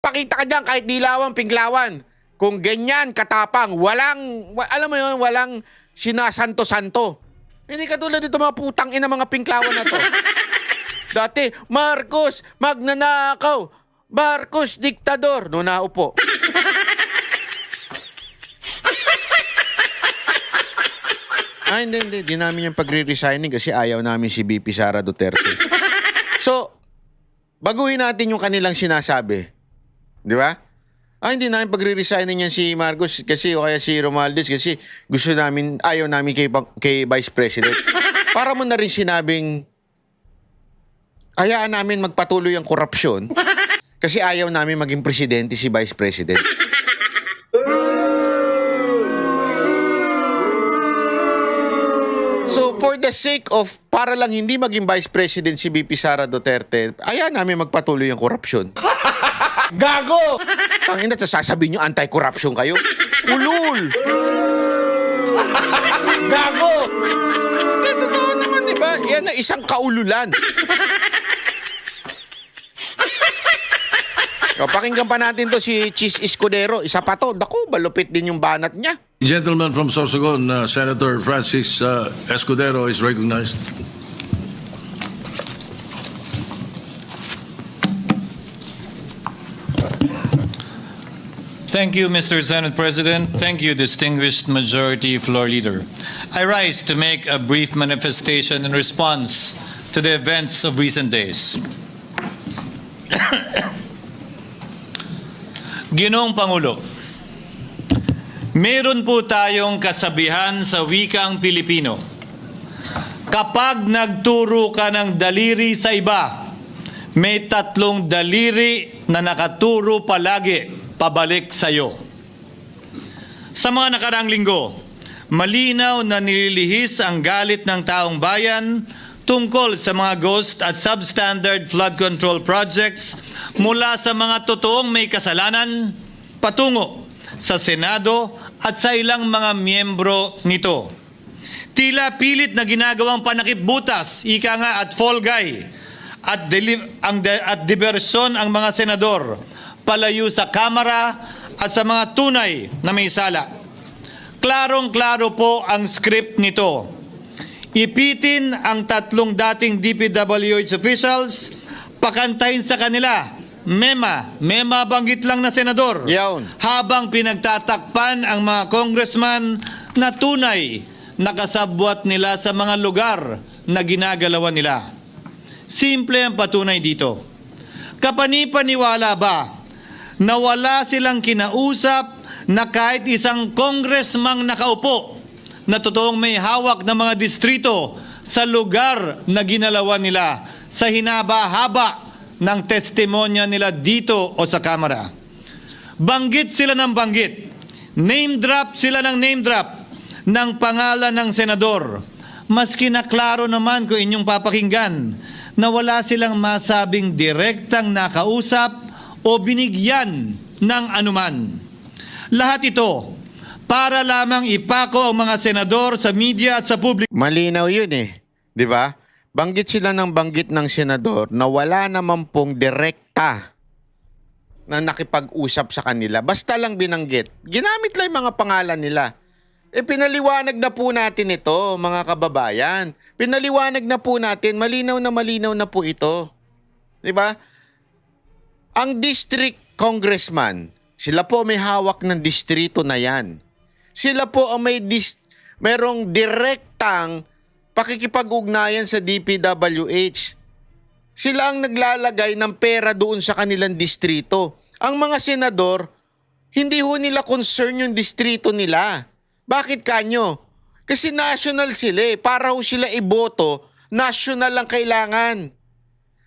Pakita ka dyan kahit dilawan, pinglawan. Kung ganyan, katapang, alam mo yun, walang sinasanto-santo. Hindi katulad dito mga putang ina mga pinglawan na to. Dati, Marcos, magnanakaw. Marcos, diktador. No, naupo. Hindi. Di namin yung pagre-resigning kasi ayaw namin si VP Sara Duterte. So, baguhin natin yung kanilang sinasabi. Di ba? Hindi namin pagre-resigning yan si Marcos kasi o kaya si Romualdez kasi ayaw namin kay Vice President. Para mo na rin sinabing hayaan namin magpatuloy ang korupsyon kasi ayaw namin maging presidente si Vice President. So, for the sake of, para lang hindi maging Vice President si VP Sara Duterte, hayaan namin magpatuloy ang korupsyon. Gago! Ang ina, sasabihin nyo anti-corruption kayo? Ulul! Gago! Totoo naman, di ba? Yan na isang kaululan. Pakinggan pa natin to si Chis Escudero. Isa pa to. Naku, balupit din yung banat niya. Gentleman from Sorsogon, Senator Francis Escudero is recognized. Thank you, Mr. Senate President. Thank you, distinguished Majority Floor Leader. I rise to make a brief manifestation in response to the events of recent days. Ginoong Pangulo, meron po tayong kasabihan sa wikang Pilipino. Kapag nagturo ka ng daliri sa iba, may tatlong daliri na nakaturo palagi pabalik sa iyo. Sa mga nakaraang linggo, malinaw na nililihis ang galit ng taong bayan tungkol sa mga ghost at substandard flood control projects mula sa mga totoong may kasalanan patungo sa Senado at sa ilang mga miyembro nito. Tila pilit na ginagawang panakipbutas, ika nga at fall guy, at diversyon ang mga senador palayo sa Kamara at sa mga tunay na may sala. Klarong-klaro po ang script nito. Ipitin ang tatlong dating DPWH officials, pakantahin sa kanila, mema banggit lang na senador, Yawn. habang pinagtatakpan ang mga congressman na tunay nakasabwat nila sa mga lugar na ginagalawan nila. Simple ang patunay dito. Kapanipaniwala ba na wala silang kinausap na kahit isang congressman nakaupo na totoong may hawak ng mga distrito sa lugar na ginalawan nila sa hinaba-haba ng testimonya nila dito o sa Kamara? Banggit sila ng banggit, name drop sila ng name drop ng pangalan ng senador. Maski na klaro naman kung inyong papakinggan na wala silang masabing direktang nakausap o binigyan ng anuman. Lahat ito para lamang ipako ang mga senador sa media at sa publiko. Malinaw yun eh. Di ba? Banggit sila ng banggit ng senador na wala naman pong direkta na nakipag-usap sa kanila. Basta lang binanggit. Ginamit lang yung mga pangalan nila. Pinaliwanag na po natin ito, mga kababayan. Pinaliwanag na po natin. Malinaw na po ito. Di ba? Ang district congressman, sila po may hawak ng distrito na yan. Sila po ang merong direktang pakikipag-ugnayan sa DPWH. Sila ang naglalagay ng pera doon sa kanilang distrito. Ang mga senador, hindi ho nila concern yung distrito nila. Bakit kanyo? Kasi national sila eh. Para ho sila iboto, national lang kailangan.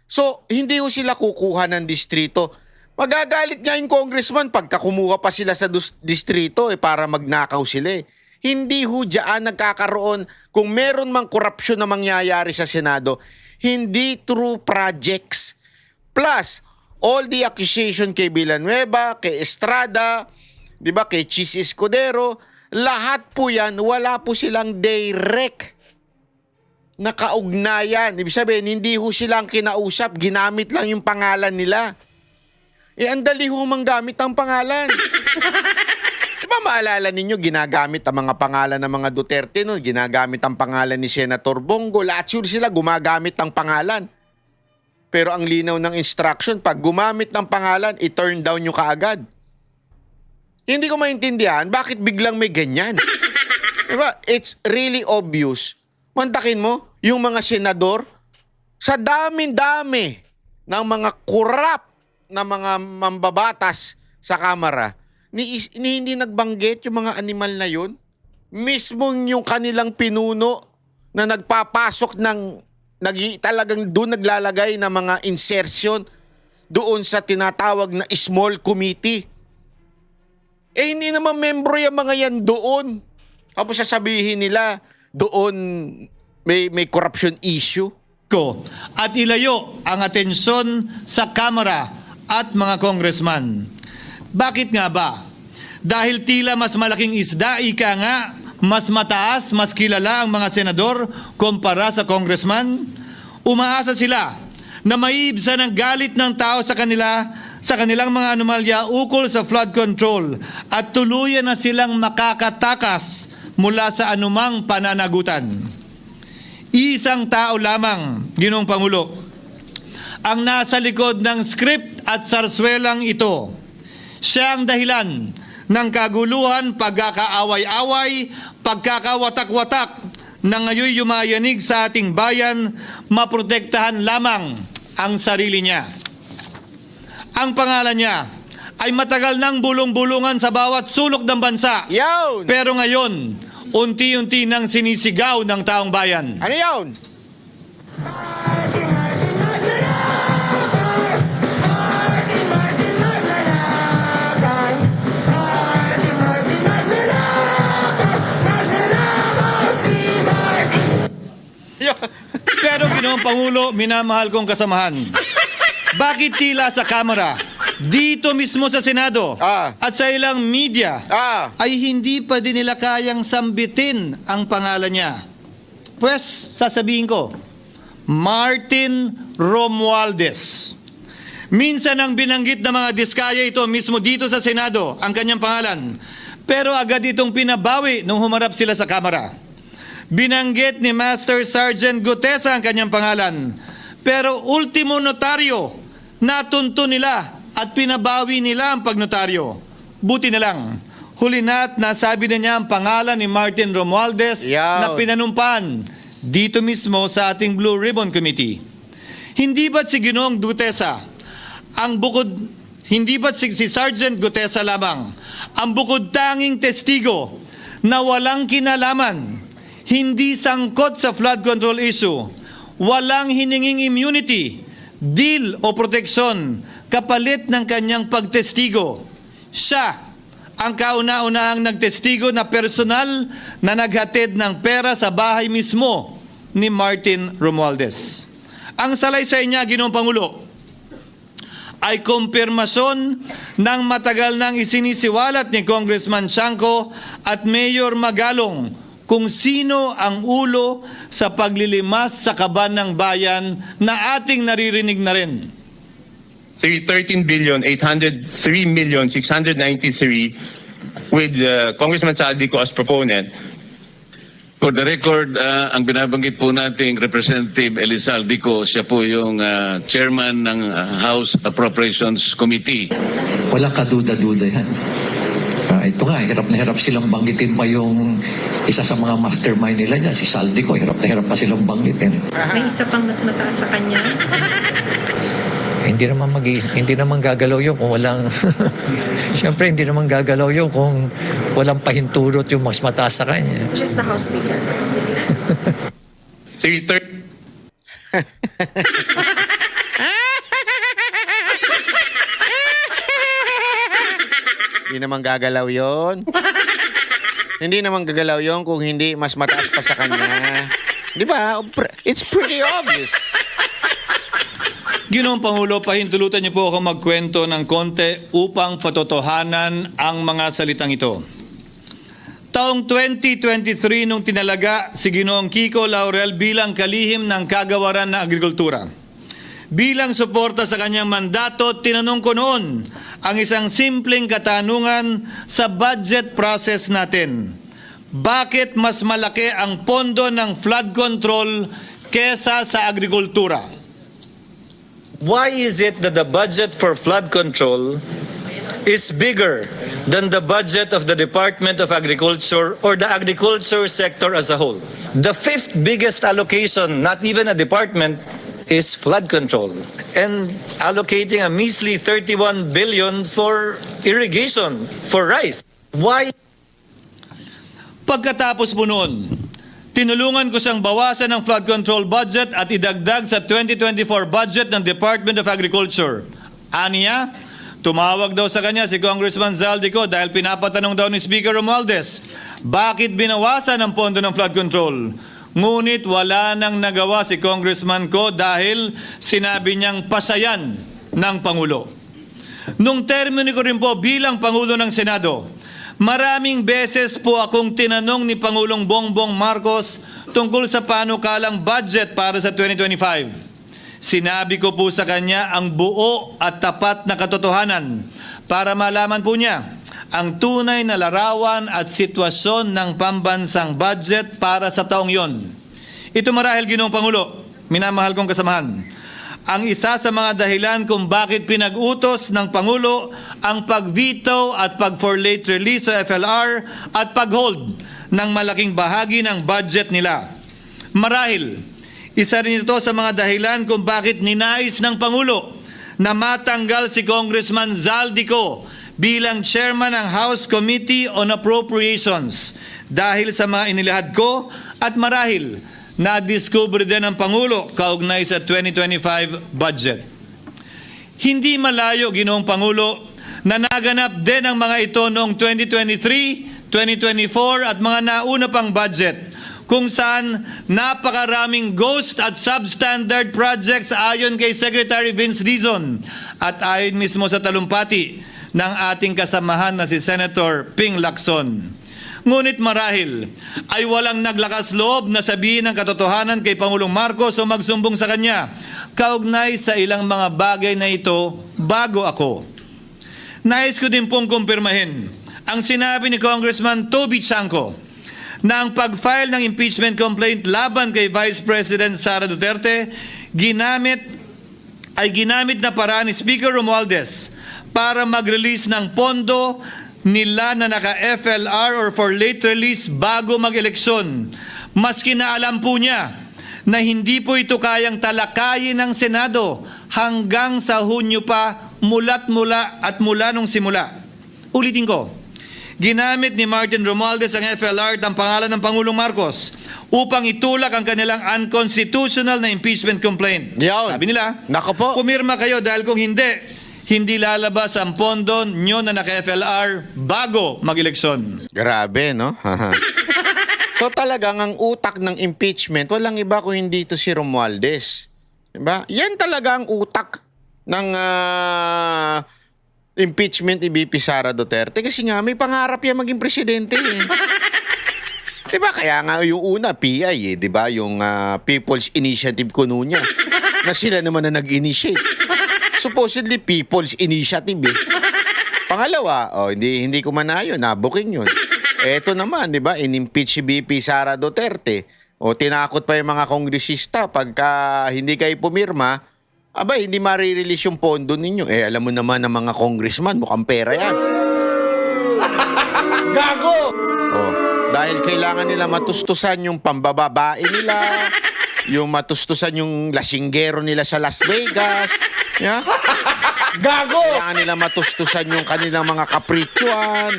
So, hindi ho sila kukuha ng distrito. Magagalit nga yung congressman pagka kumuha pa sila sa distrito para magnakaw sila eh. Hindi ho dyan nagkakaroon, kung meron mang korupsyon na mangyayari sa Senado, hindi through projects. Plus, all the accusation kay Villanueva, kay Estrada, di ba, kay Chis Escudero, lahat po yan, wala po silang direct na kaugnayan. Ibig sabihin, hindi ho silang kinausap, ginamit lang yung pangalan nila. ang dali ho manggamit ng pangalan. Diba maalala ninyo, ginagamit ang mga pangalan ng mga Duterte noon, ginagamit ang pangalan ni Senator Bongo, lahat sila gumagamit ng pangalan. Pero ang linaw ng instruction, pag gumamit ng pangalan, i-turn down nyo kaagad. Hindi ko maintindihan, bakit biglang may ganyan? Diba? It's really obvious. Mantakin mo, yung mga senador, sa dami-dami ng mga kurap na mga mambabatas sa Kamara, hindi nagbanggit yung mga animal na yun. Mismo yung kanilang pinuno na nagpapasok ng, talagang doon naglalagay ng mga insertion doon sa tinatawag na small committee. Hindi naman membro yung mga yan doon. Tapos sasabihin nila, doon may corruption issue. At ilayo ang atensyon sa Kamara at mga congressman. Bakit nga ba? Dahil tila mas malaking isda, ika nga, mas mataas, mas kilala ang mga senador kumpara sa congressman? Umaasa sila na maiibsan ang galit ng tao sa kanilang mga anomalya ukol sa flood control at tuluyan na silang makakatakas mula sa anumang pananagutan. Isang tao lamang, Ginoong Pangulo, ang nasa likod ng script at sarswelang ito. Siya ang dahilan ng kaguluhan, pagkakaaway-away, pagkakawatak-watak na ngayon yumayanig sa ating bayan, maprotektahan lamang ang sarili niya. Ang pangalan niya ay matagal nang bulong-bulungan sa bawat sulok ng bansa. Yun! Pero ngayon, unti-unti nang sinisigaw ng taong bayan. Ano yun? Pero Ginoong Pangulo, minamahal kong kasamahan, bakit tila sa Kamara, dito mismo sa Senado, at sa ilang media, ay hindi pa din nila kayang sambitin ang pangalan niya? Pues, sasabihin ko, Martin Romualdez. Minsan ang binanggit ng mga diskaya ito mismo dito sa Senado, ang kanyang pangalan. Pero agad itong pinabawi nung humarap sila sa Kamara. Binanggit ni Master Sergeant Gutesa ang kanyang pangalan. Pero ultimo notaryo, natunto nila at pinabawi nila ang pagnotaryo. Buti na lang, huli na at nasabi na niya ang pangalan ni Martin Romualdez na pinanumpan dito mismo sa ating Blue Ribbon Committee. Hindi ba't si Ginoong Gutesa hindi ba't si Sergeant Gutesa lamang ang bukod tanging testigo na walang kinalaman, hindi sangkot sa flood control issue, walang hininging immunity, deal o proteksyon kapalit ng kanyang pagtestigo? Siya ang kauna-unahang nagtestigo na personal na naghatid ng pera sa bahay mismo ni Martin Romualdez. Ang salaysay niya, Ginoong Pangulo, ay kumpirmasyon ng matagal nang isinisiwalat ni Congressman Chanco at Mayor Magalong kung sino ang ulo sa paglilimas sa kaban ng bayan na ating naririnig na rin. 13,803,693 with Congressman Saldico as proponent. For the record, ang binabanggit po nating Representative Elizaldico, siya po yung chairman ng House Appropriations Committee. Walang kaduda-duda yan. Ito nga, hirap na hirap silang banggitin pa yung isa sa mga mastermind nila dyan, si Saldico. Hirap na hirap pa silang banggitin. May isa pang mas mataas sa kanya. Hindi naman gagalaw yun kung walang Siyempre hindi naman gagalaw yun kung walang pahintulot yung mas mataas sa kanya. Just the House Speaker. 330 Hindi naman gagalaw yon. Hindi naman gagalaw yon kung hindi mas mataas pa sa kanya. Di ba? It's pretty obvious. Ginoong Pangulo, pahintulutan niyo po ako magkwento ng konti upang patotohanan ang mga salitang ito. Taong 2023 nung tinalaga si Ginoong Kiko Laurel bilang kalihim ng Kagawaran ng Agrikultura. Bilang suporta sa kanyang mandato, tinanong ko noon ang isang simpleng katanungan sa budget process natin. Bakit mas malaki ang pondo ng flood control kesa sa agrikultura? Why is it that the budget for flood control is bigger than the budget of the Department of Agriculture or the agriculture sector as a whole? The fifth biggest allocation, not even a department, is flood control. And allocating a measly 31 billion for irrigation, for rice. Why? Pagkatapos po noon, tinulungan ko siyang bawasan ang flood control budget at idagdag sa 2024 budget ng Department of Agriculture. Aniya, tumawag daw sa kanya si Congressman Zaldico dahil pinapatanong daw ni Speaker Romualdez, bakit binawasan ang pondo ng flood control? Ngunit wala nang nagawa si Congressman ko dahil sinabi niyang pasayan ng Pangulo. Nung termino ko rin po bilang Pangulo ng Senado, maraming beses po akong tinanong ni Pangulong Bongbong Marcos tungkol sa panukalang budget para sa 2025. Sinabi ko po sa kanya ang buo at tapat na katotohanan para malaman po niya ang tunay na larawan at sitwasyon ng pambansang budget para sa taong yon. Ito marahil, Ginoong Pangulo, minamahal kong kasamahan, ang isa sa mga dahilan kung bakit pinag-utos ng Pangulo ang pag-veto at pag-for late release sa FLR at pag-hold ng malaking bahagi ng budget nila. Marahil, isa rin ito sa mga dahilan kung bakit ninais ng Pangulo na matanggal si Congressman Zaldico bilang chairman ng House Committee on Appropriations dahil sa mga inilahad ko at marahil na-discover din ng Pangulo kaugnay sa 2025 budget. Hindi malayo, Ginoong Pangulo, na naganap din ang mga ito noong 2023, 2024 at mga nauna pang budget kung saan napakaraming ghost at substandard projects ayon kay Secretary Vince Dizon at ayon mismo sa talumpati ng ating kasamahan na si Senator Ping Lacson. Ngunit marahil ay walang naglakas loob na sabihin ang katotohanan kay Pangulong Marcos o magsumbong sa kanya kaugnay sa ilang mga bagay na ito bago ako. Nais ko din pong kumpirmahin ang sinabi ni Congressman Toby Chanco na ang pag-file ng impeachment complaint laban kay Vice President Sara Duterte ginamit na paraan ni Speaker Romualdez para mag-release ng pondo nila na naka-FLR or for late release bago mag-eleksyon. Maski na alam po niya na hindi po ito kayang talakayin ng Senado hanggang sa Hunyo pa mula nung simula. Ulitin ko, ginamit ni Martin Romualdez ang FLR at ang pangalan ng Pangulong Marcos upang itulak ang kanilang unconstitutional na impeachment complaint. Yaon. Sabi nila, Nako po. pumirma kayo dahil kung hindi lalabas ang pondo nyo na naka-FLR bago mag-eleksyon. Grabe, no? So talagang ang utak ng impeachment, walang iba kung hindi ito si Romualdez. Diba? Yan talaga ang utak ng impeachment ni BP Sara Duterte. Kasi nga, may pangarap yan maging presidente. Eh. Diba? Kaya nga yung una, PI, eh, diba? Yung People's Initiative kuno niya. Na sila naman na nag-initiate. Supposedly People's Initiative eh. Pangalawa, hindi ko manayo, nabuking yun. Eto naman, di ba, in-impeach si BP Sara Duterte. Tinakot pa yung mga kongresista pagka hindi kayo pumirma, hindi marirelease yung pondo ninyo. Alam mo naman ng mga congressman, mukhang pera yan. Gago! Dahil kailangan nila matustusan yung pambababae nila, yung matustusan yung lasinggero nila sa Las Vegas, yeah? Gago! Kailangan nila matustusan yung kanilang mga kapritsyohan.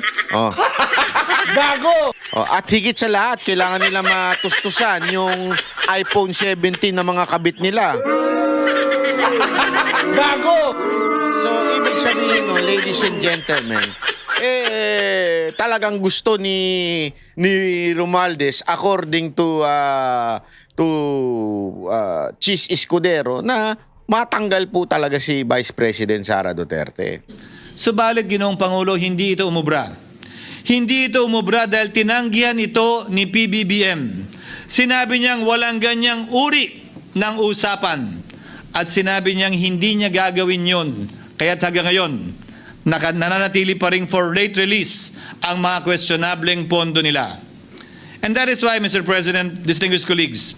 Gago! At higit sa lahat, kailangan nila matustusan yung iPhone 17 na mga kabit nila. Gago! So, ibig sabihin, ladies and gentlemen, talagang gusto ni Romualdez, according to Chis Escudero, na matanggal po talaga si Vice President Sara Duterte. Subalit, Ginoong Pangulo, hindi ito umubra. Hindi ito umubra dahil tinanggihan ito ni PBBM. Sinabi niyang walang ganyang uri ng usapan. At sinabi niyang hindi niya gagawin yon. Kaya't hanggang ngayon, nananatili pa rin for late release ang mga questionableng pondo nila. And that is why, Mr. President, distinguished colleagues,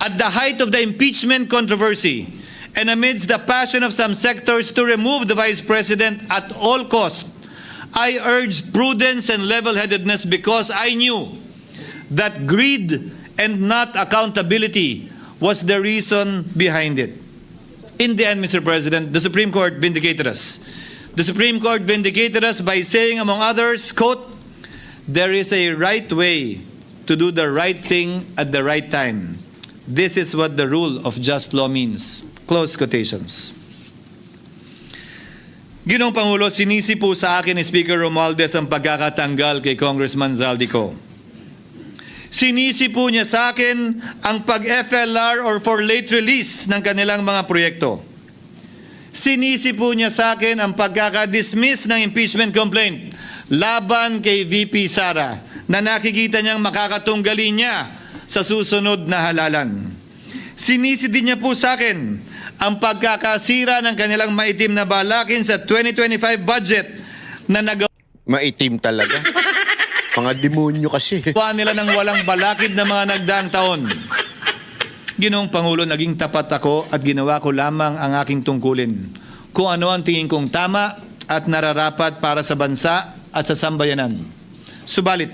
at the height of the impeachment controversy and amidst the passion of some sectors to remove the Vice President at all costs, I urged prudence and level-headedness because I knew that greed and not accountability was the reason behind it. In the end, Mr. President, the Supreme Court vindicated us. The Supreme Court vindicated us by saying, among others, quote, "There is a right way to do the right thing at the right time. This is what the rule of just law means." Close quotations. Ginoong Pangulo, sinisi po sa akin ni Speaker Romualdez ang pagkakatanggal kay Congressman Zaldico. Sinisi po niya sa akin ang pag-FLR or for late release ng kanilang mga proyekto. Sinisi po niya sa akin ang pagkakadismiss ng impeachment complaint laban kay VP Sara na nakikita niyang makakatunggali niya sa susunod na halalan. Sinisi din niya po sa akin ang pagkakasira ng kanilang maitim na balakin sa 2025 budget na nagawa Maitim talaga. Mga demonyo kasi. nila ng walang balakid na mga nagdaang taon. Ginoong Pangulo, naging tapat ako at ginawa ko lamang ang aking tungkulin. Kung ano ang tingin kong tama at nararapat para sa bansa at sa sambayanan. Subalit,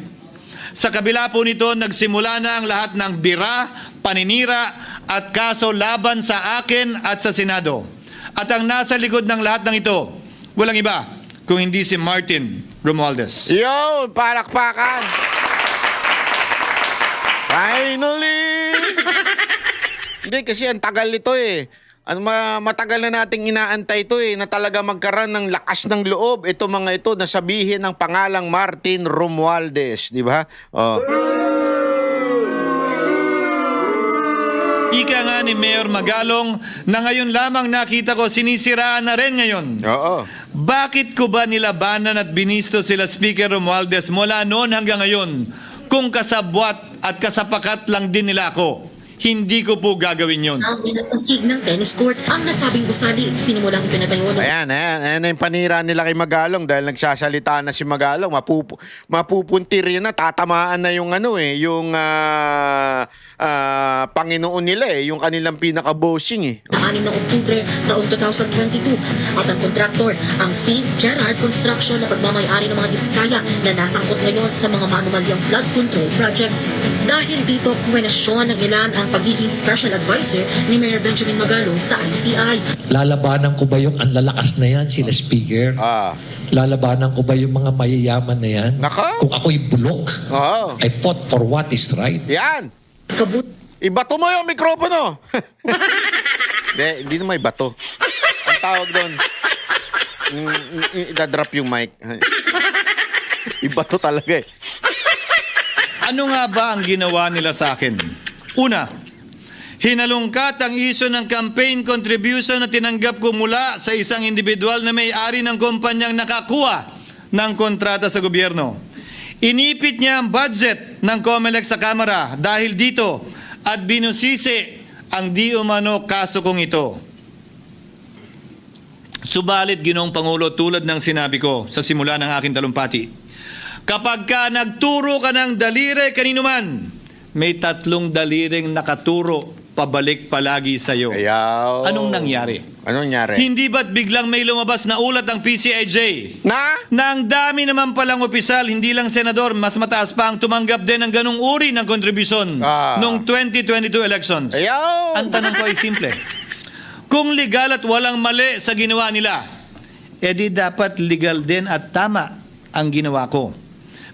sa kabila po nito, nagsimula na ang lahat ng bira, paninira at kaso laban sa akin at sa Senado. At ang nasa likod ng lahat ng ito, walang iba kung hindi si Martin Romualdez. Yo, palakpakan! Finally! Hindi, kasi ang tagal nito eh. Matagal na nating inaantay ito eh, na talaga magkaroon ng lakas ng loob. Ito mga ito, nasabihin ng pangalang Martin Romualdez, di ba? Oh. Ika nga ni Mayor Magalong na ngayon lamang nakita ko sinisiraan na rin ngayon. Oo. Bakit ko ba nilabanan at binisto sila Speaker Romualdez mula noon hanggang ngayon kung kasabwat at kasapakat lang din nila ako? Hindi ko po gagawin yun. Sa nagsangkig ng tennis court, ang nasabing gusali sinimulang pinatayo ng Ayan yung panira nila kay Magalong dahil nagsasalita na si Magalong, mapupuntir yun na, tatamaan na yung yung Panginoon nila yung kanilang pinaka-bossing eh. 6 ng Oktubre taong 2022 at ang kontraktor, ang St. Gerard Construction na pagmamayari ng mga diskaya na nasangkot ngayon sa mga maanumalyang flood control projects. Dahil dito, kwenasyon ng ilan ang pagiging special advisor ni Mayor Benjamin Magalong sa ICI. Lalabanan ko ba yung ang lalakas na yan, sila Speaker? Lalabanan ko ba yung mga mayayaman na yan? Naka? Kung ako'y bulok, Oo. I fought for what is right. Yan! Kabut Ibato mo yung mikropono! Hindi naman ibato. Ang tawag doon, idadrop yung mic. Ibato talaga eh. Ano nga ba ang ginawa nila sa akin? Una, hinalungkat ang isyu ng campaign contribution na tinanggap ko mula sa isang individual na may-ari ng kumpanyang nakakuha ng kontrata sa gobyerno. Inipit niya ang budget ng COMELEC sa Kamara dahil dito at binusisi ang di umano kaso kong ito. Subalit, Ginoong Pangulo, tulad ng sinabi ko sa simula ng aking talumpati, kapag ka nagturo ka ng daliri kanino man, may 3 daliring nakaturo pabalik palagi sa iyo. Ayaw. Anong nangyari? Anong nangyari? Hindi ba't biglang may lumabas na ulat ng PCIJ Na? na ang dami naman palang opisyal, hindi lang senador, mas mataas pa ang tumanggap din ng ganong uri ng kontribusyon noong 2022 elections? Ayaw. Ang tanong ko ay simple. Kung legal at walang mali sa ginawa nila, edi dapat legal din at tama ang ginawa ko.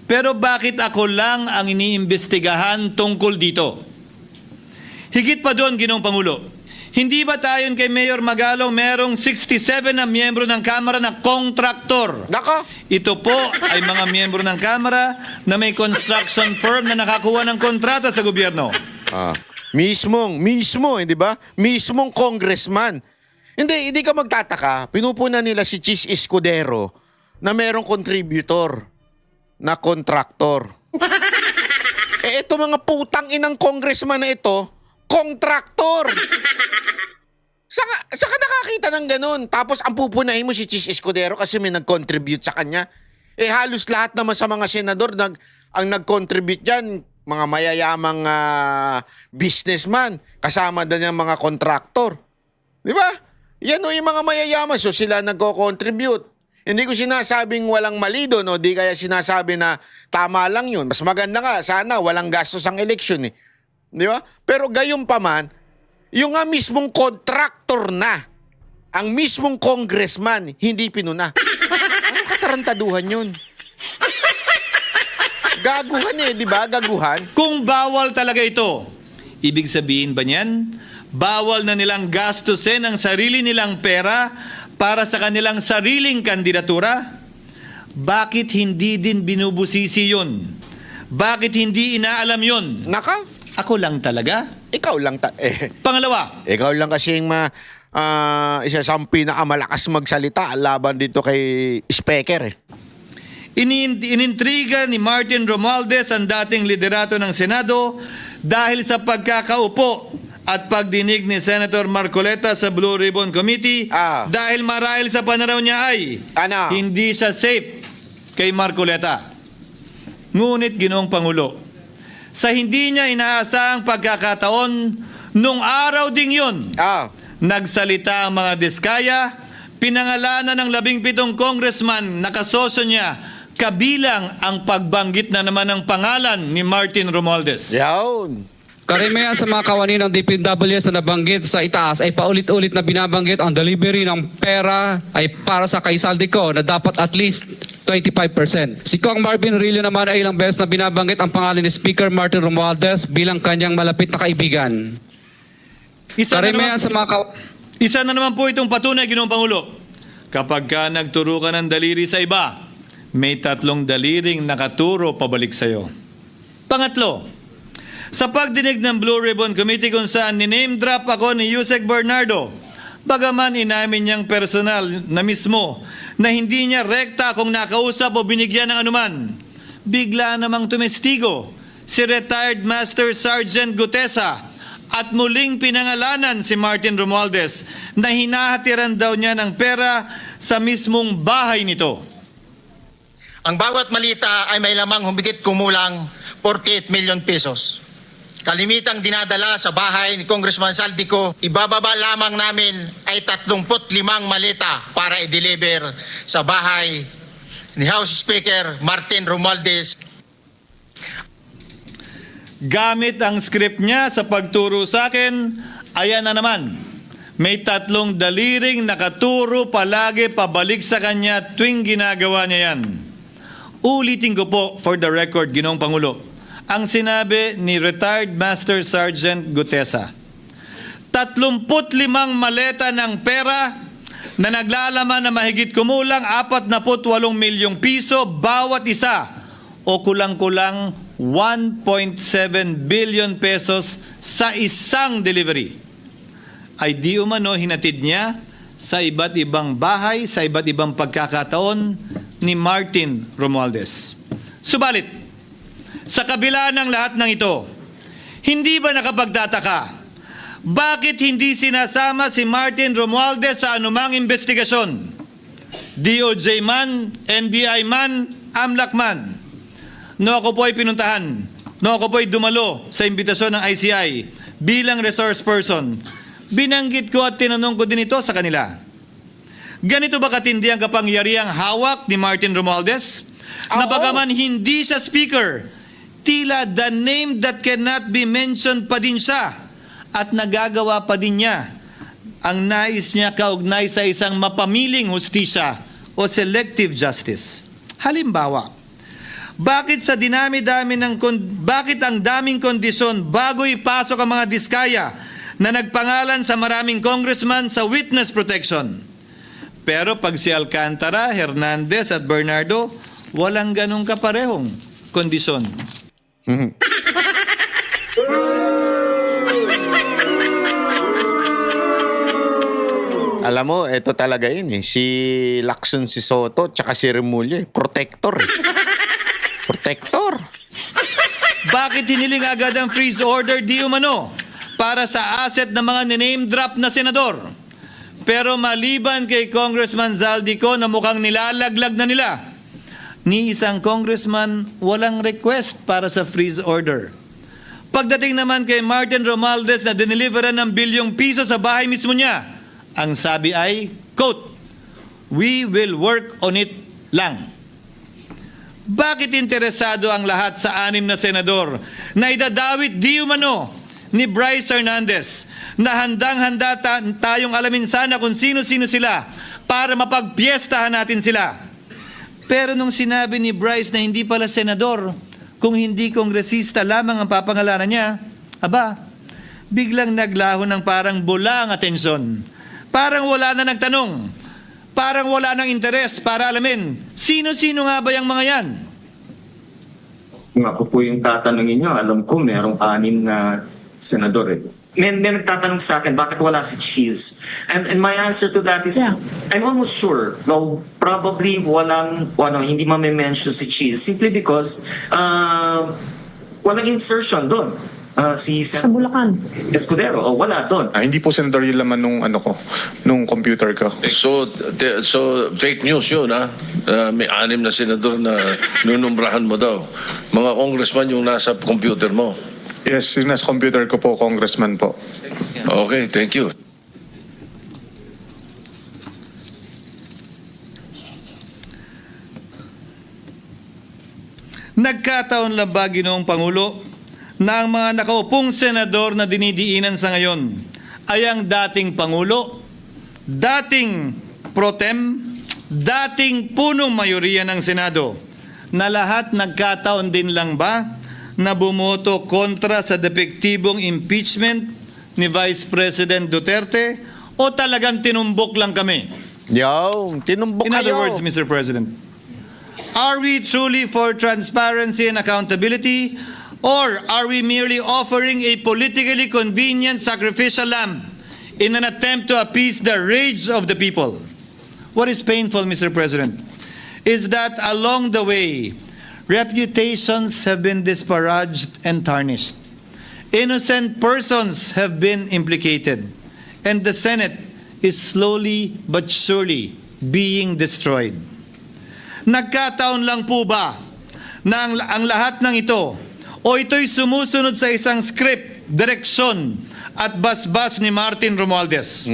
Pero bakit ako lang ang iniimbestigahan tungkol dito? Higit pa doon, Ginoong Pangulo, hindi ba tayon kay Mayor Magalong merong 67 na miyembro ng Kamara na kontraktor? Nako. Ito po ay mga miyembro ng Kamara na may construction firm na nakakuha ng kontrata sa gobyerno. Mismo, di ba? Mismong congressman. Hindi ka magtataka. Pinupunan nila si Chis Escudero na merong contributor na kontraktor. Ito mga putang inang congressman na ito, kontraktor. Saka nakakita ng ganun. Tapos ang pupunahin mo si Chis Escudero kasi may nag-contribute sa kanya. Halos lahat naman sa mga senador ang nag-contribute dyan, mga mayayamang businessman, kasama din yung mga kontraktor. Di ba? Yan o yung mga mayayaman, so sila nagko-contribute. Hindi ko sinasabing walang mali doon o di kaya sinasabi na tama lang yun. Mas maganda nga, sana walang gastos ang eleksyon eh. Di ba? Pero gayon pa man, yung nga mismong contractor na, ang mismong congressman, hindi pinuna. Ano katarantaduhan yun? Gaguhan eh, di ba? Gaguhan. Kung bawal talaga ito, ibig sabihin ba niyan, bawal na nilang gastusin ang sarili nilang pera para sa kanilang sariling kandidatura? Bakit hindi din binubusisi yun? Bakit hindi inaalam yun? Naka, Ako lang talaga? ikaw lang Pangalawa, ikaw lang kasing isa sa pinakamalakas magsalita laban dito kay Speaker eh. inintriga ni Martin Romualdez ang dating liderato ng Senado dahil sa pagkakaupo at pagdinig ni Senator Marcoleta sa Blue Ribbon Committee dahil marahil sa pananaw niya ay hindi siya safe kay Marcoleta. Ngunit Ginoong Pangulo, sa hindi niya inaasahang pagkakataon, nung araw ding yun, nagsalita ang mga diskaya, pinangalanan ng 17 congressman na kasosyo niya, kabilang ang pagbanggit na naman ng pangalan ni Martin Romualdez. Yawn. Karamihan sa mga kawani ng DPWS na nabanggit sa itaas ay paulit-ulit na binabanggit ang delivery ng pera ay para sa kay Saldico na dapat at least 25%. Si Kong Marvin Rillo naman ay ilang beses na binabanggit ang pangalan ni Speaker Martin Romualdez bilang kanyang malapit na kaibigan. Isa na naman po itong patunay, Ginoong Pangulo. Kapag ka nagturo ka ng daliri sa iba, may 3 daliring nakaturo pabalik sa iyo. Pangatlo, sa pagdinig ng Blue Ribbon Committee kung saan niname drop ako ni Yusek Bernardo, bagaman inamin niyang personal na mismo na hindi niya rekta kung nakausap o binigyan ng anuman, bigla namang tumestigo si retired Master Sergeant Gutesa at muling pinangalanan si Martin Romualdez na hinahatiran daw niya ng pera sa mismong bahay nito. Ang bawat malita ay may lamang humigit kumulang 48 million pesos. Kalimitang dinadala sa bahay ni Congressman Saldico, ibababa lamang namin ay 35 malita para i-deliver sa bahay ni House Speaker Martin Romualdez. Gamit ang script niya sa pagturo sa akin, ayan na naman. May 3 daliring nakaturo palagi pabalik sa kanya tuwing ginagawa niya yan. Ulitin ko po for the record, Ginoong Pangulo, ang sinabi ni retired Master Sergeant Gutesa. 35 maleta ng pera na naglalaman na mahigit kumulang 48 milyong piso bawat isa o kulang-kulang 1.7 billion pesos sa isang delivery ay di umano hinatid niya sa iba't ibang bahay, sa iba't ibang pagkakataon ni Martin Romualdez. Subalit, sa kabila ng lahat ng ito, hindi ba nakapagtataka? Bakit hindi sinasama si Martin Romualdez sa anumang investigasyon? DOJ man, NBI man, AMLAC man. No ako po ay pinuntahan, no ako po ay dumalo sa imbitasyon ng ICI bilang resource person. Binanggit ko at tinanong ko din ito sa kanila. Ganito ba katindi ang kapangyarihang hawak ni Martin Romualdez? Na bagaman hindi siya speaker, tila the name that cannot be mentioned pa din siya at nagagawa pa din niya ang nais niya kaugnay sa isang mapamiling hustisya o selective justice. Halimbawa, bakit ang daming kondisyon bago ipasok ang mga diskaya na nagpangalan sa maraming congressman sa witness protection? Pero pag si Alcantara, Hernandez at Bernardo, walang ganong kaparehong kondisyon. Alam mo, ito talaga yun eh. Si Lacson Soto tsaka si Remulla, protector eh. Protector. Bakit hiniling agad ang freeze order di umano para sa asset ng mga name drop na senador? Pero maliban kay Congressman Zaldico na mukhang nilalaglag na nila, ni isang congressman walang request para sa freeze order. Pagdating naman kay Martin Romualdez na dineliveran ng bilyong piso sa bahay mismo niya, ang sabi ay, quote, "We will work on it lang." Bakit interesado ang lahat sa 6 na senador na idadawit di umano ni Bryce Hernandez na handang-handa tayong alamin sana kung sino-sino sila para mapagpiestahan natin sila? Pero nung sinabi ni Bryce na hindi pala senador, kung hindi kongresista lamang ang papangalanan niya, aba, biglang naglaho ng parang bula ang atensyon. Parang wala na nagtanong. Parang wala nang interes para alamin, sino-sino nga ba yung mga yan? Kung ako po yung tatanungin nyo, alam ko merong 6 na senador eh. May nagtatanong sa akin, bakit wala si Cheese? And my answer to that is, I'm almost sure, though probably hindi mame-mention si Cheese, simply because walang insertion doon. Si Sa Bulacan. Escudero, wala doon. Hindi po senador yung laman nung computer ko. So fake news yun, ha? May 6 na senador na nunumbrahan mo daw. Mga congressman yung nasa computer mo. Yes, yung nasa computer ko po, congressman po. Okay, thank you. Nagkataon lang ba, Ginoong Pangulo, na ang mga nakaupong senador na dinidiinan sa ngayon ay ang dating Pangulo, dating pro tem, dating punong mayoriya ng Senado, na lahat nagkataon din lang ba na bumoto kontra sa depektibong impeachment ni Vice President Duterte o talagang tinumbok lang kami? Tinumbok In other kayo. words, Mr. President, are we truly for transparency and accountability, or are we merely offering a politically convenient sacrificial lamb in an attempt to appease the rage of the people? What is painful, Mr. President, is that along the way, reputations have been disparaged and tarnished. Innocent persons have been implicated, and the Senate is slowly but surely being destroyed. Nagkataon lang po ba na ang lahat ng ito o ito'y sumusunod sa isang script, direksyon at basbas ni Martin Romualdez?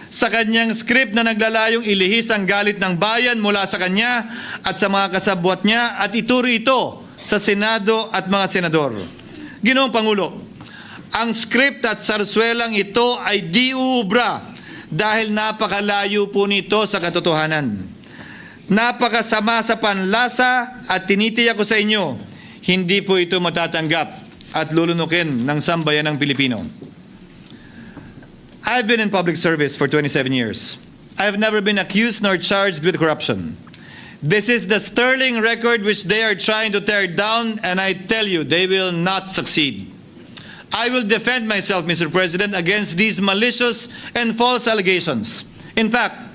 Sa kanyang script na naglalayong ilihis ang galit ng bayan mula sa kanya at sa mga kasabwat niya at ituro ito sa Senado at mga senador. Ginoong Pangulo, ang script at sarswelang ito ay di uubra dahil napakalayo po nito sa katotohanan. Napakasama sa panlasa at tinitiyak ko sa inyo, hindi po ito matatanggap at lulunukin ng sambayanang Pilipino. I've been in public service for 27 years. I've never been accused nor charged with corruption. This is the sterling record which they are trying to tear down, and I tell you, they will not succeed. I will defend myself, Mr. President, against these malicious and false allegations. In fact,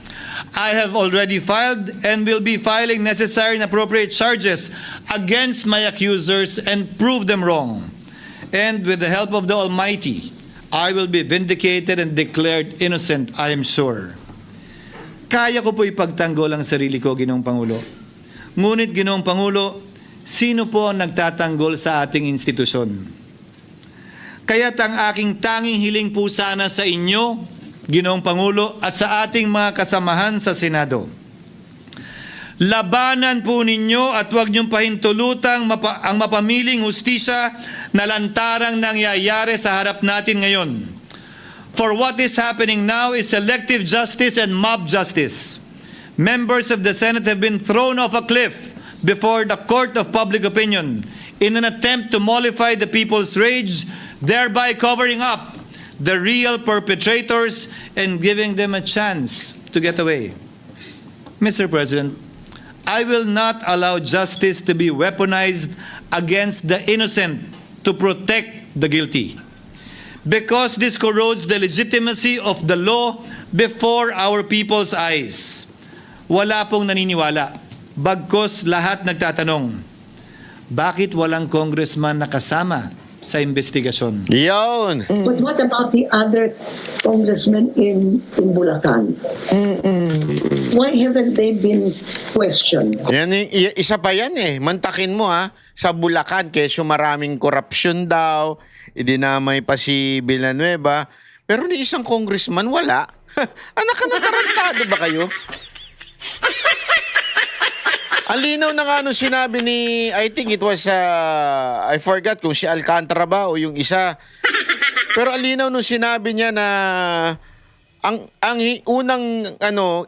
I have already filed and will be filing necessary and appropriate charges against my accusers and prove them wrong. And with the help of the Almighty, I will be vindicated and declared innocent, I am sure. Kaya ko po ipagtanggol ang sarili ko, Ginoong Pangulo. Ngunit, Ginoong Pangulo, sino po ang nagtatanggol sa ating institusyon? Kaya't ang aking tanging hiling po sana sa inyo, Ginoong Pangulo, at sa ating mga kasamahan sa Senado, labanan po ninyo at huwag niyong pahintulutang ang mapamiling hustisya na lantarang nangyayari sa harap natin ngayon. For what is happening now is selective justice and mob justice. Members of the Senate have been thrown off a cliff before the court of public opinion in an attempt to mollify the people's rage, thereby covering up the real perpetrators and giving them a chance to get away. Mr. President, I will not allow justice to be weaponized against the innocent to protect the guilty, because this corrodes the legitimacy of the law before our people's eyes. Wala pong naniniwala, bagkos lahat nagtatanong, bakit walang congressman na kasama sa investigasyon. Yun. But what about the other congressmen in Bulacan? Why haven't they been questioned? Yan, isa pa yan eh. Mantakin mo ha. Sa Bulacan, kesyo maraming korupsyon daw. Idinamay pa si Villanueva. Pero ni isang congressman, wala. Anak ka na tarantado ba kayo? Ang linaw na nga nung sinabi ni, I think it was, I forgot kung si Alcantara ba o yung isa. Pero ang linaw nung sinabi niya na ang unang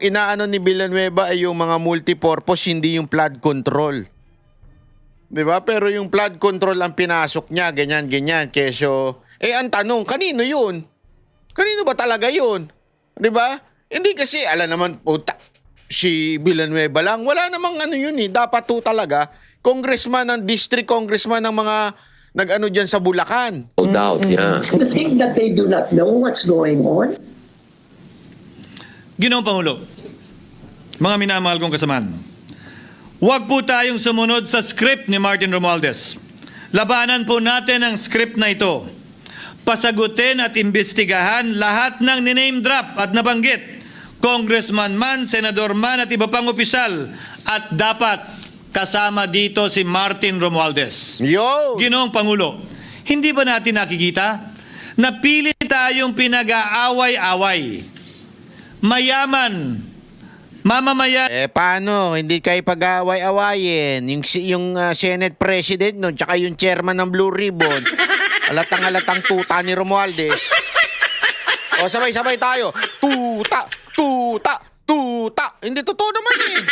inaano ni Villanueva ay yung mga multipurpose, hindi yung flood control. 'Di ba? Pero yung flood control ang pinasok niya, ganyan. Kesyo, ang tanong, kanino yun? Kanino ba talaga yun? 'Di ba? Hindi kasi, alam naman, puta, si Villanueva lang. Wala namang yun eh. Dapat to talaga, congressman ng district, congressman ng mga nag-ano dyan sa Bulacan. No doubt, yeah. You think that they do not know what's going on? Ginoong Pangulo, mga minamahal kong kasamaan, huwag po tayong sumunod sa script ni Martin Romualdez. Labanan po natin ang script na ito. Pasagutin at imbestigahan lahat ng niname drop at nabanggit, congressman man, senador man at iba pang opisyal, at dapat kasama dito si Martin Romualdez. Yo! Ginoong Pangulo, hindi ba natin nakikita na pili tayong pinag-aaway-away? Mayaman, mamamayan. Paano? Hindi kayo pag-aaway-awayin. Yung Senate President nun, tsaka yung chairman ng Blue Ribbon. Alatang tuta ni Romualdez. O, sabay-sabay tayo. Tuta! Hindi totoo naman eh.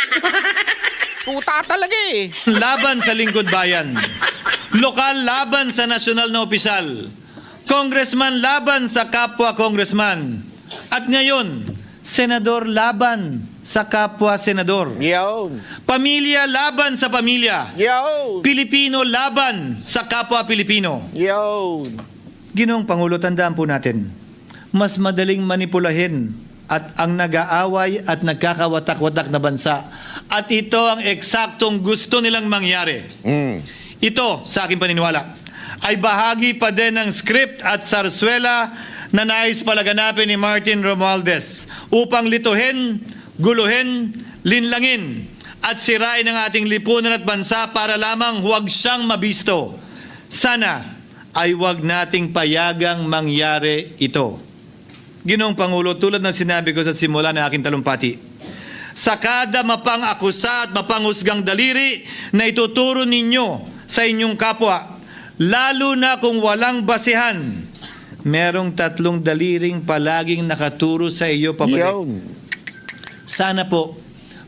Tuta talaga eh. Laban sa lingkod bayan. Lokal laban sa nasyonal na opisyal. Congressman laban sa kapwa congressman. At ngayon, senador laban sa kapwa senador. Yun. Pamilya laban sa pamilya. Yun. Pilipino laban sa kapwa Pilipino. Yun. Ginoong Pangulo, tandaan po natin, mas madaling manipulahin at ang nag-aaway at nagkakawatak-watak na bansa. At ito ang eksaktong gusto nilang mangyari. Ito, sa aking paniniwala, ay bahagi pa din ng script at sarswela na nais palaganapin ni Martin Romualdez upang lituhin, guluhin, linlangin at sirain ang ating lipunan at bansa para lamang huwag siyang mabisto. Sana ay huwag nating payagang mangyari ito. Ginoong Pangulo, tulad ng sinabi ko sa simula ng aking talumpati, sa kada mapang-akusa at mapanghusgang daliri na ituturo ninyo sa inyong kapwa, lalo na kung walang basehan, merong 3 daliring palaging nakaturo sa iyo pabalik. Sana po,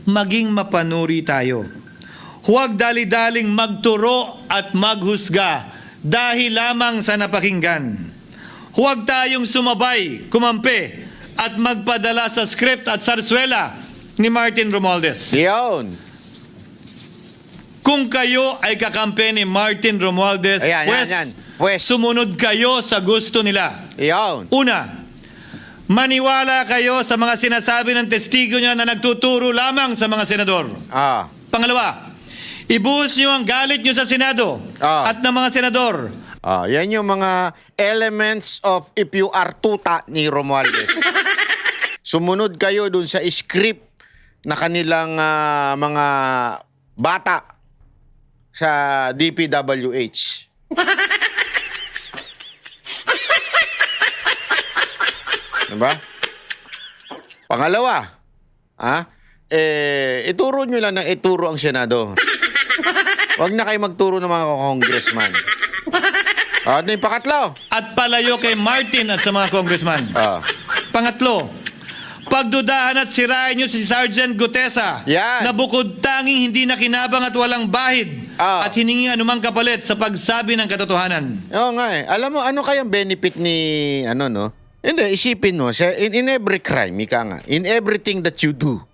maging mapanuri tayo. Huwag dali-daling magturo at maghusga dahil lamang sa napakinggan. Huwag tayong sumabay, kumampi, at magpadala sa script at sarswela ni Martin Romualdez. Yun. Kung kayo ay kakampi ni Martin Romualdez, Pues, sumunod kayo sa gusto nila. yun. Una, maniwala kayo sa mga sinasabi ng testigo niya na nagtuturo lamang sa mga senador. Pangalawa, ibuhos niyo ang galit niyo sa Senado at ng mga senador. Yan yung mga elements of if you are tuta ni Romualdez. Sumunod kayo dun sa script na kanilang mga bata sa DPWH. Diba? Pangalawa, ituro nyo lang na ituro ang Senado. Huwag na kayo magturo ng mga congressman. Ano yung pakatlo? At palayo kay Martin at sa mga congressman. Pangatlo, pagdudahan at sirain nyo si Sergeant Gutesa na bukod tanging hindi nakinabang at walang bahid at hiningi anumang kapalit sa pagsabi ng katotohanan. Oo nga eh. Alam mo, ano kayang benefit ni, Hindi, isipin mo, in every crime, in everything that you do,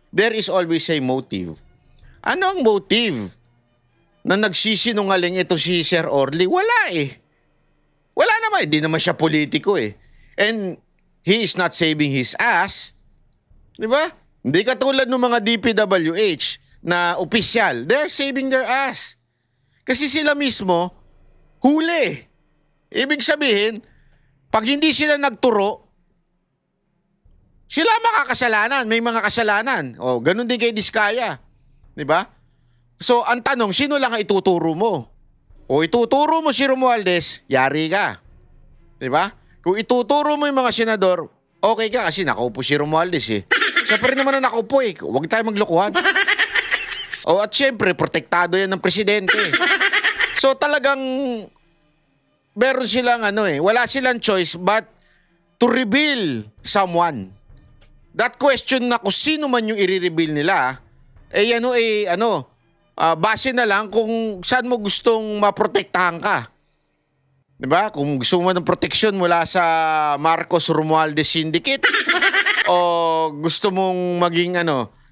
there is always a motive. Ano ang motive na nagsisinungaling ito si Sir Orly? Wala eh. Wala naman, hindi naman siya politiko eh. And he is not saving his ass. Di ba? Hindi katulad ng mga DPWH na opisyal. They're saving their ass. Kasi sila mismo, huli. Ibig sabihin, pag hindi sila nagturo, sila makakasalanan, may mga kasalanan. O, ganun din kay Diskaya. 'Di ba? So, ang tanong, sino lang ang ituturo mo? O ituturo mo si Romualdez, yari ka. 'Di ba? Kung ituturo mo yung mga senador, okay ka kasi nakaupo si Romualdez eh. Siya pa rin naman na nakaupo eh. Huwag tayo maglokohan. O at syempre, protektado yan ng presidente. So talagang meron silang wala silang choice but to reveal someone. That question na kung sino man yung i-reveal nila, base na lang kung saan mo gustong maprotektahan ka. 'Di ba? Kung gusto mo ng proteksyon mula sa Marcos Romualdez Syndicate o gusto mong maging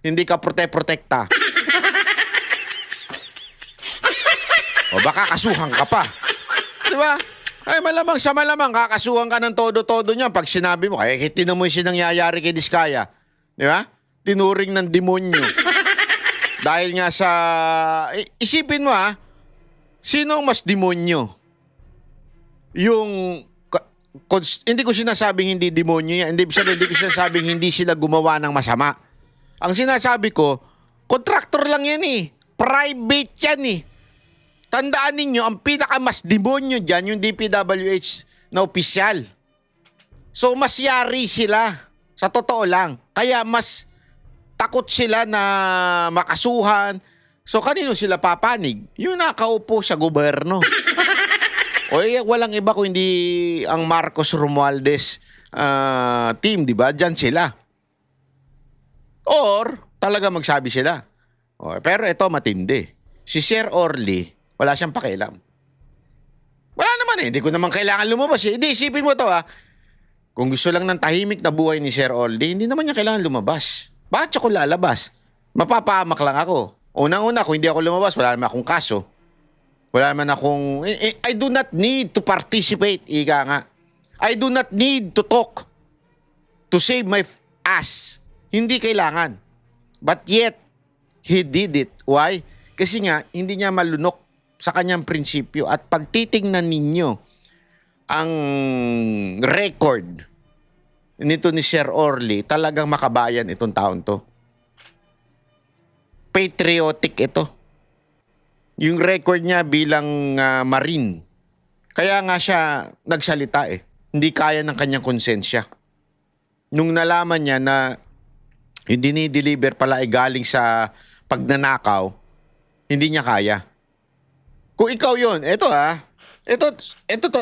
hindi ka protekta. O baka kasuhan ka pa. 'Di ba? Ay malamang kakasuhan ka ng todo-todo niyan pag sinabi mo. Kaya tinan mo yung sinangyayari kay Diskaya. 'Di ba? Tinuring ng demonyo. Dahil nga sa isipin mo sino ang mas demonyo? Yung hindi ko sinasabing hindi demonyo yan. Hindi ko sinasabing hindi sila gumawa ng masama. Ang sinasabi ko, contractor lang yan eh. Private yan eh. Tandaan ninyo, ang pinakamas demonyo dyan, yung DPWH na opisyal. So, mas yari sila. Sa totoo lang. Kaya mas takot sila na makasuhan. So, kanino sila papanig? Yung nakaupo sa gobyerno. O walang iba kung hindi ang Marcos Romualdez team, di ba? Diyan sila. Or, talaga magsabi sila. Pero ito matindi. Si Sir Orly, wala siyang pakialam. Wala naman eh. Hindi ko naman kailangan lumabas eh. Hindi, isipin mo to Kung gusto lang ng tahimik na buhay ni Sir Orly, hindi naman niya kailangan lumabas. Bakit siya ko lalabas? Mapapahamak lang ako. Unang-una, kung hindi ako lumabas, wala naman akong kaso. Wala naman akong... I do not need to participate, ika nga. I do not need to talk to save my ass. Hindi kailangan. But yet, he did it. Why? Kasi nga, hindi niya malunok sa kanyang prinsipyo. At pag titingnan ninyo ang record nito ni Sir Orly, talagang makabayan itong taon to. Patriotic ito. Yung record niya bilang Marine. Kaya nga siya nagsalita eh. Hindi kaya ng kanyang konsensya. Nung nalaman niya na yung dinideliver pala ay galing sa pagnanakaw, hindi niya kaya. Kung ikaw yon, ito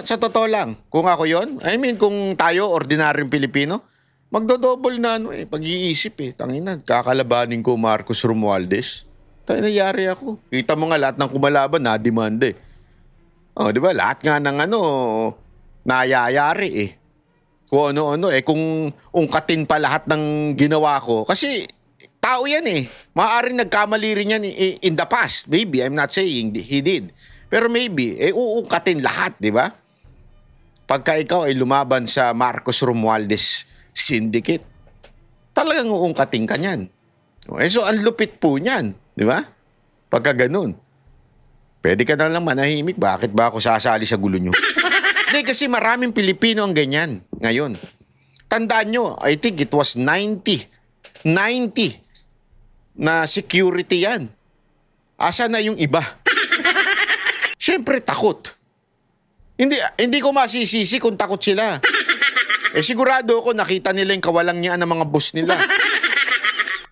sa totoo lang. Kung ako yon, I mean kung tayo, ordinaryong Pilipino, magdodouble na pag-iisip eh. Tangina, kakalabanin ko Marcos Romualdez. Tayo nangyari ako. Kita mo nga lahat ng kumalaban na demanda eh. Di ba? Lahat nga ng nayayari eh. Kung ano-ano eh. Kung ungkatin pa lahat ng ginawa ko. Kasi tao yan eh. Maaaring nagkamali rin yan in the past. Maybe, I'm not saying he did. Pero maybe, uungkatin lahat, di ba? Pagka ikaw ay lumaban sa Marcos Romualdez Syndicate, talagang uungkatin ka niyan. So, ang lupit po niyan. Di ba? Pagka ganun. Pwede ka na lang manahimik. Bakit ba ako sasali sa gulo nyo? Hindi, kasi maraming Pilipino ang ganyan ngayon. Tandaan nyo, I think it was 90 na security yan. Asa na yung iba? Siyempre, takot. Hindi ko masisisi kung takot sila. Sigurado ako nakita nila yung kawalangyaan ng mga boss nila.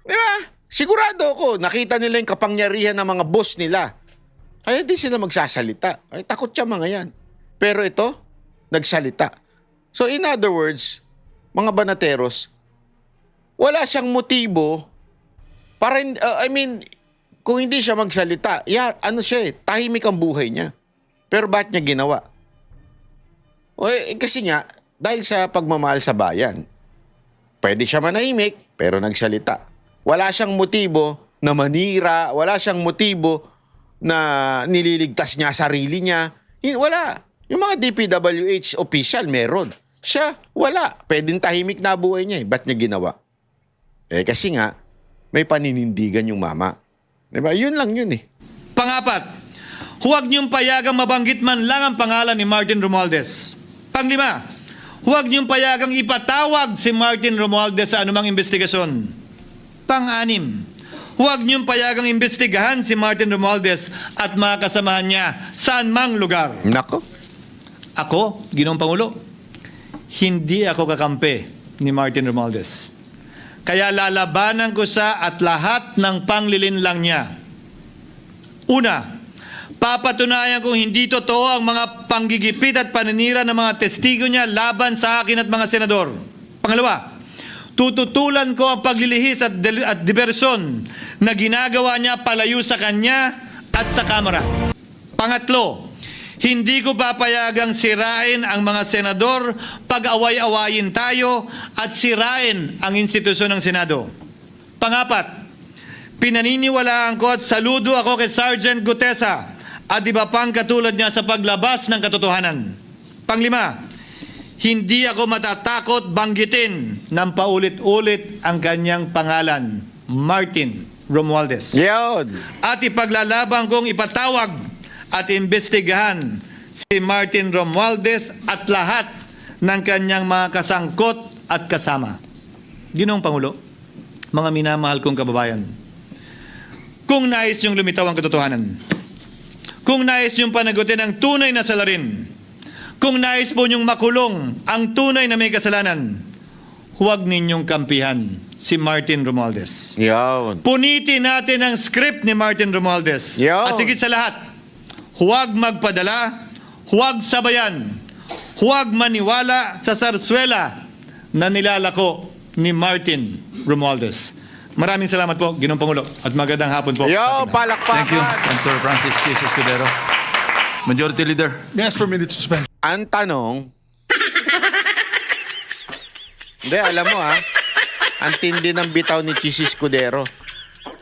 Di ba? Sigurado ako nakita nila yung kapangyarihan ng mga boss nila. Kaya di sila magsasalita. Ay, takot siya mga yan. Pero ito, nagsalita. So in other words, mga banateros, wala siyang motibo para, kung hindi siya magsalita, tahimik ang buhay niya. Pero bakit niya ginawa? Kasi nga, dahil sa pagmamahal sa bayan, pwede siya manahimik, pero nagsalita. Wala siyang motibo na manira, wala siyang motibo na nililigtas niya sarili niya. Wala. Yung mga DPWH official, meron. Siya, wala. Pwedeng tahimik na buhay niya. Ba't niya ginawa? Kasi nga, may paninindigan yung mama. Diba? Yun lang yun eh. Pangapat, huwag niyong payagang mabanggit man lang ang pangalan ni Martin Romualdez. Panglima, huwag niyong payagang ipatawag si Martin Romualdez sa anumang investigasyon. Pang-anim, huwag niyong payagang imbestigahan si Martin Romualdez at mga kasamahan niya saan mang lugar. Nako. Ako, Ginoong Pangulo, hindi ako kakampi ni Martin Romualdez. Kaya lalabanan ko siya at lahat ng panglilinlang niya. Una, papatunayan kong hindi totoo ang mga panggigipit at paninira ng mga testigo niya laban sa akin at mga senador. Pangalawa, tututulan ko ang paglilihis at diversyon na ginagawa niya palayo sa kanya at sa Kamara. Pangatlo, hindi ko papayagang sirain ang mga senador pag away-awayin tayo at sirain ang institusyon ng Senado. Pangapat, pinaniniwalaan ko at saludo ako kay Sergeant Gutesa at iba pang katulad niya sa paglabas ng katotohanan. Panglima, hindi ako matatakot banggitin ng paulit-ulit ang kanyang pangalan, Martin Romualdez. Yun. At ipaglalaban kong ipatawag at imbestigahan si Martin Romualdez at lahat ng kanyang mga kasangkot at kasama. Ginoong Pangulo, mga minamahal kong kababayan, kung nais niyong lumitaw ang katotohanan, kung nais niyong panagutin ang tunay na salarin, kung nais po niyong makulong ang tunay na may kasalanan, huwag ninyong kampihan si Martin Romualdez. Yun. Punitin natin ang script ni Martin Romualdez. Yun. At higit sa lahat, huwag magpadala, huwag sabayan, huwag maniwala sa sarswela na nilalako ni Martin Romualdez. Maraming salamat po, Ginoong Pangulo, at magandang hapon po. Yo, palakpakan. Thank you, Senator Francis Jesus Escudero. Majority Leader. Yes, for minutes suspend. Ang tanong, hindi, alam mo ang tindi ng bitaw ni Chis Escudero.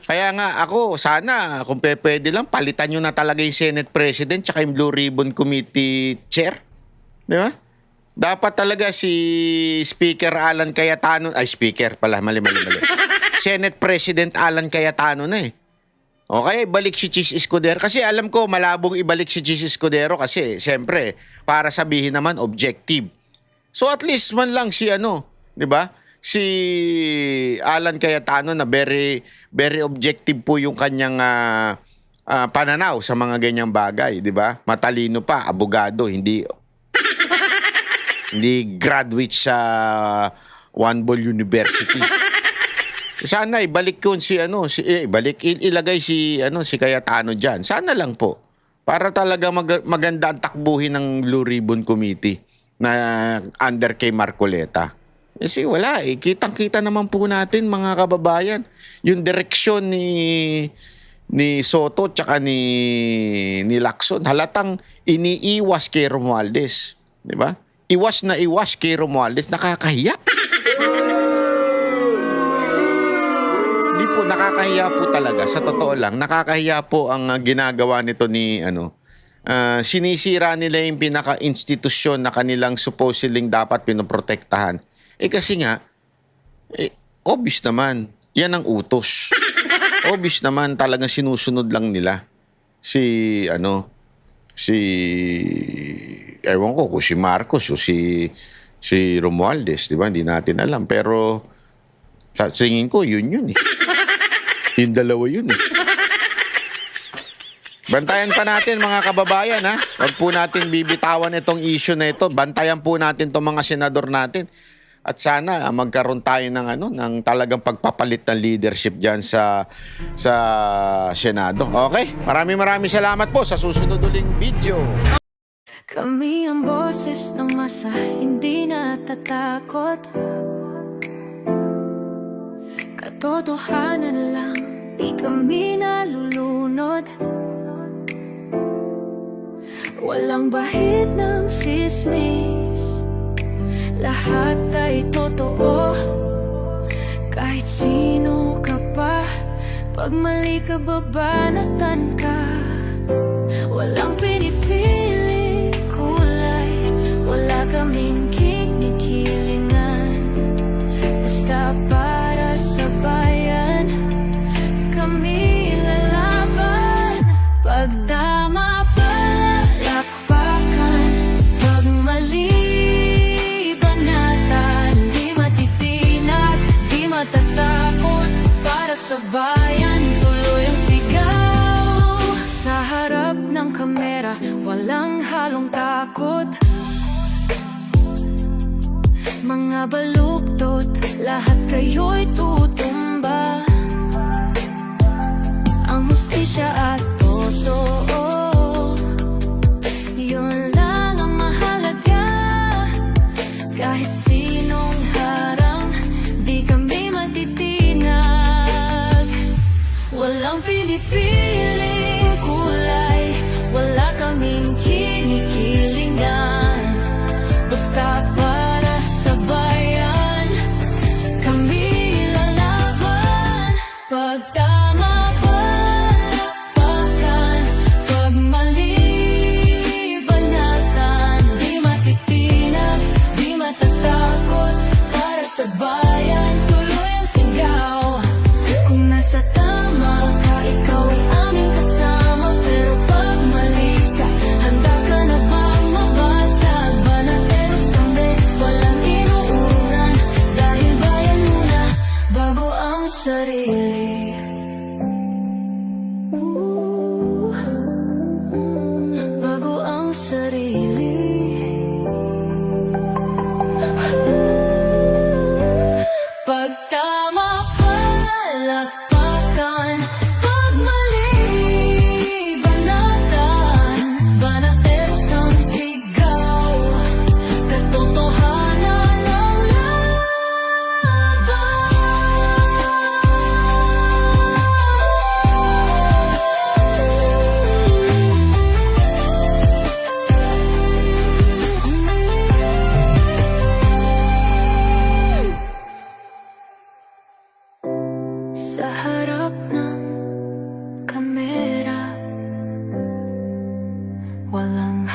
Kaya nga ako, sana kung pwede lang, palitan nyo na talaga yung Senate President tsaka yung Blue Ribbon Committee Chair. Di ba? Dapat talaga si Speaker Alan Cayetano, ay Speaker pala, mali. Senate President Alan Cayetano na eh. Okay, balik si Chis Escudero. Kasi alam ko, malabong ibalik si Chis Escudero kasi, siyempre, para sabihin naman, objective. So at least man lang si di ba? Si Alan Cayetano na very objective po yung kanyang pananaw sa mga ganyang bagay, di ba? Matalino pa, abogado, hindi graduate sa One Ball University. Sana ibalik yun ilagay si Cayetano diyan. Sana lang po para talaga maganda ang takbuhin ng Blue Ribbon Committee na under kay Marcoleta. Kasi wala kitang-kita naman po natin mga kababayan yung direksyon ni Soto tsaka ni Lacson. Halatang iniiwas kay Romualdez, di ba? Iwas na iwas kay Romualdez, nakakahiya. Hindi po, nakakahiya po talaga. Sa totoo lang, nakakahiya po ang ginagawa nito ni sinisira nila yung pinaka-institusyon na kanilang supposedly dapat pinoprotektahan. Kasi nga, obvious naman, yan ang utos. Obvious naman, talagang sinusunod lang nila. Ewan ko kung si Marcos o si Romualdez, di ba? Hindi natin alam. Pero, sa tingin ko, yun eh. Yung dalawa yun eh. Bantayan pa natin mga kababayan ha. Huwag po natin bibitawan itong issue na ito. Bantayan po natin itong mga senador natin. At sana magkaroon tayo ng talagang pagpapalit ng leadership diyan sa Senado. Okay? Maraming salamat po sa susunod uling video. Kami ang boses ng masa, hindi natatakot. Katotohanan lang, di kami nalulunod. Walang bahid ng sismis, lahat ay totoo. Kahit sino ka pa, pag mali ka babanatan ka. Walang pinipili kulay, wala kaming kinikilingan. Basta para sa bayan, kami lalaban. Pagdama pera, walang halong takot. Mga baluktot, lahat kayo'y tutumba. Ang hustisya at totoo, yun lang ang mahalaga. Kahit sinong harang, di kami matitinag. Walang pinipiling kulay, wala kaming kinikilingan. Basta para sa bayan, kami lalaban. Pag tama palakpakan, pag mali banatan. Di matitinag, di matatakot, para sa bayan tuloy ang sigaw. Kung nasa tama ka, ikaw ay aming kasama. Pero pag mali ka, handa ka na bang mabasag? Banateros kami, walang inuunan. Dahil bayan muna, bago ang sarili. Bago ang sarili. Pag tama palakpakan, pag mali banatan. Banateros ang sigaw, katotohanan ang sa harap ng kamera, walang